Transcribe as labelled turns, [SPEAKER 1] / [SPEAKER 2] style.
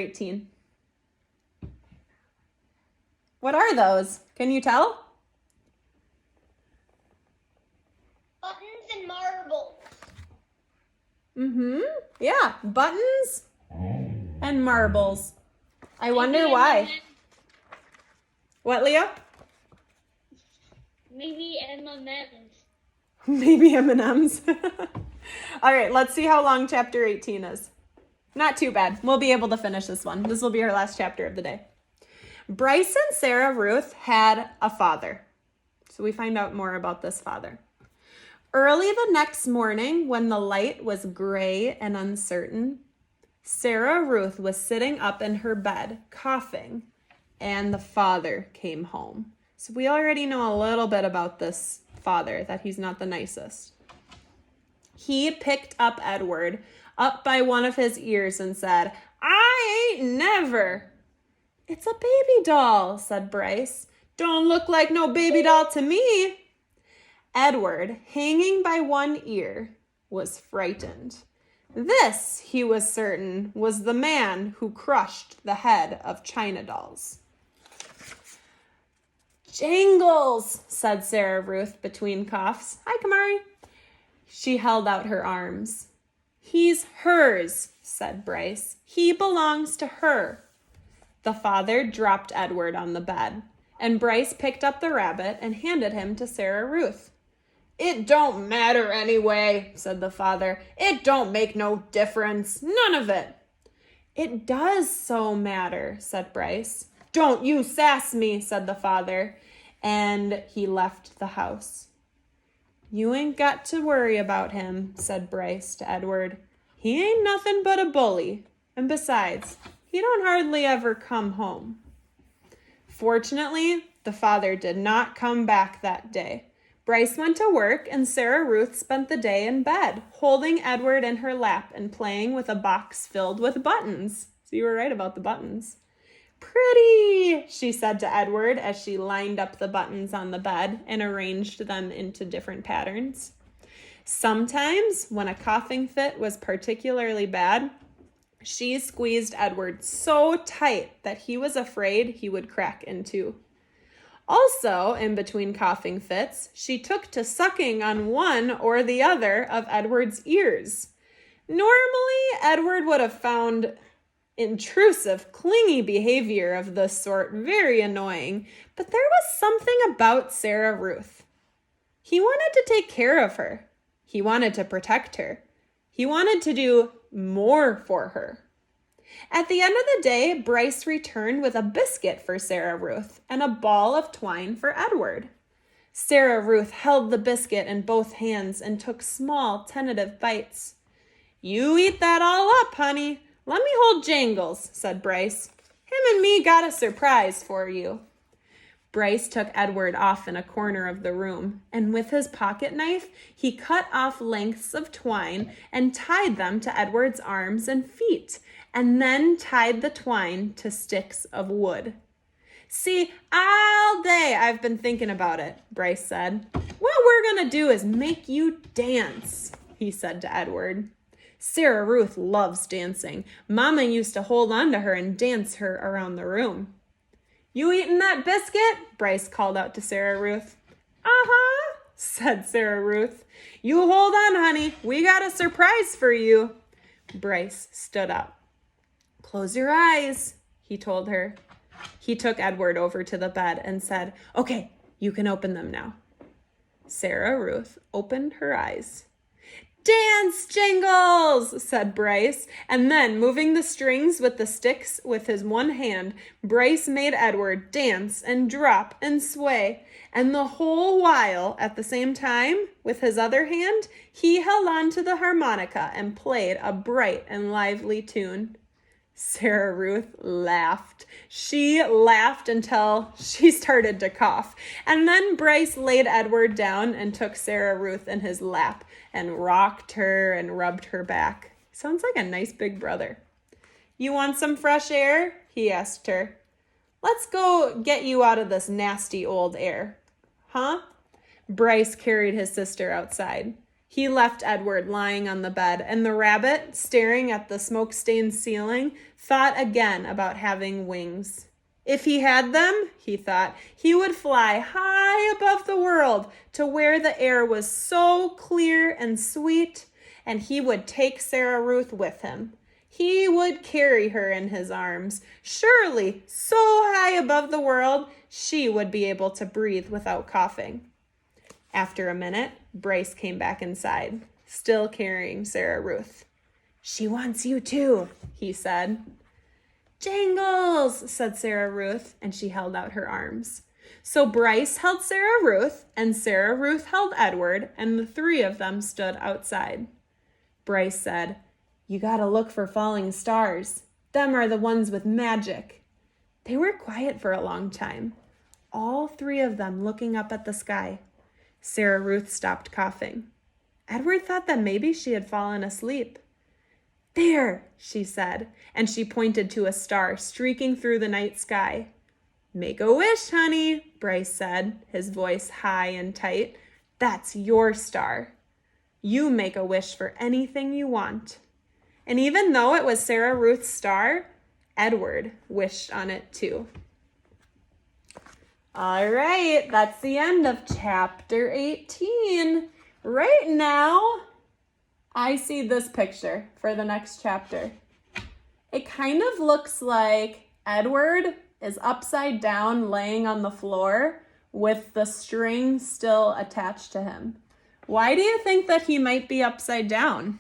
[SPEAKER 1] 18. What are those? Can you tell?
[SPEAKER 2] Buttons and marbles.
[SPEAKER 1] Yeah, buttons and marbles. I wonder why. What, Leo?
[SPEAKER 2] Maybe M&M's.
[SPEAKER 1] Maybe M&M's. All right, let's see how long chapter 18 is. Not too bad. We'll be able to finish this one. This will be our last chapter of the day. Bryce and Sarah Ruth had a father. So we find out more about this father. Early the next morning, when the light was gray and uncertain, Sarah Ruth was sitting up in her bed, coughing, and the father came home. So we already know a little bit about this father, that he's not the nicest. He picked up Edward up by one of his ears and said, "I ain't never." "It's a baby doll," said Bryce. "Don't look like no baby doll to me." Edward, hanging by one ear, was frightened. This, he was certain, was the man who crushed the head of China dolls. "Jangles," said Sarah Ruth between coughs. "Hi, Kamari." She held out her arms. "He's hers," said Bryce. "He belongs to her." The father dropped Edward on the bed, and Bryce picked up the rabbit and handed him to Sarah Ruth. "It don't matter anyway," said the father. "It don't make no difference. None of it." "It does so matter," said Bryce. "Don't you sass me," said the father, and he left the house. "You ain't got to worry about him," said Bryce to Edward. "He ain't nothing but a bully, and besides, he don't hardly ever come home." Fortunately, the father did not come back that day. Bryce went to work, and Sarah Ruth spent the day in bed, holding Edward in her lap and playing with a box filled with buttons. So you were right about the buttons. "Pretty," she said to Edward as she lined up the buttons on the bed and arranged them into different patterns. Sometimes, when a coughing fit was particularly bad, she squeezed Edward so tight that he was afraid he would crack in two. Also, in between coughing fits, she took to sucking on one or the other of Edward's ears. Normally, Edward would have found intrusive, clingy behavior of this sort very annoying, but there was something about Sarah Ruth. He wanted to take care of her. He wanted to protect her. He wanted to do more for her. At the end of the day, Bryce returned with a biscuit for Sarah Ruth and a ball of twine for Edward. Sarah Ruth held the biscuit in both hands and took small, tentative bites. "You eat that all up, honey. Let me hold Jangles," said Bryce. "Him and me got a surprise for you." Bryce took Edward off in a corner of the room, and with his pocket knife, he cut off lengths of twine and tied them to Edward's arms and feet, and then tied the twine to sticks of wood. "See, all day I've been thinking about it," Bryce said. "What we're gonna do is make you dance," he said to Edward. Sarah Ruth loves dancing. Mama used to hold on to her and dance her around the room. "You eating that biscuit?" Bryce called out to Sarah Ruth. "Uh-huh," said Sarah Ruth. "You hold on, honey. We got a surprise for you." Bryce stood up. "Close your eyes," he told her. He took Edward over to the bed and said, "Okay, you can open them now." Sarah Ruth opened her eyes. "Dance, Jangles," said Bryce, and then, moving the strings with the sticks with his one hand, Bryce made Edward dance and drop and sway, and the whole while, at the same time, with his other hand, he held on to the harmonica and played a bright and lively tune. Sarah Ruth laughed. She laughed until she started to cough. And then Bryce laid Edward down and took Sarah Ruth in his lap and rocked her and rubbed her back. Sounds like a nice big brother. "You want some fresh air?" he asked her. "Let's go get you out of this nasty old air." "Huh?" Bryce carried his sister outside. He left Edward lying on the bed, and the rabbit, staring at the smoke-stained ceiling, thought again about having wings. If he had them, he thought, he would fly high above the world to where the air was so clear and sweet, and he would take Sarah Ruth with him. He would carry her in his arms. Surely, so high above the world, she would be able to breathe without coughing. After a minute, Bryce came back inside, still carrying Sarah Ruth. "She wants you too," he said. "Jangles," said Sarah Ruth, and she held out her arms. So Bryce held Sarah Ruth, and Sarah Ruth held Edward, and the three of them stood outside. Bryce said, "You gotta look for falling stars. Them are the ones with magic." They were quiet for a long time, all three of them looking up at the sky. Sarah Ruth stopped coughing. Edward thought that maybe she had fallen asleep. "There," she said, and she pointed to a star streaking through the night sky. "Make a wish, honey," Bryce said, his voice high and tight. "That's your star. You make a wish for anything you want." And even though it was Sarah Ruth's star, Edward wished on it too. All right, that's the end of chapter 18. Right now, I see this picture for the next chapter. It kind of looks like Edward is upside down laying on the floor with the string still attached to him. Why do you think that he might be upside down?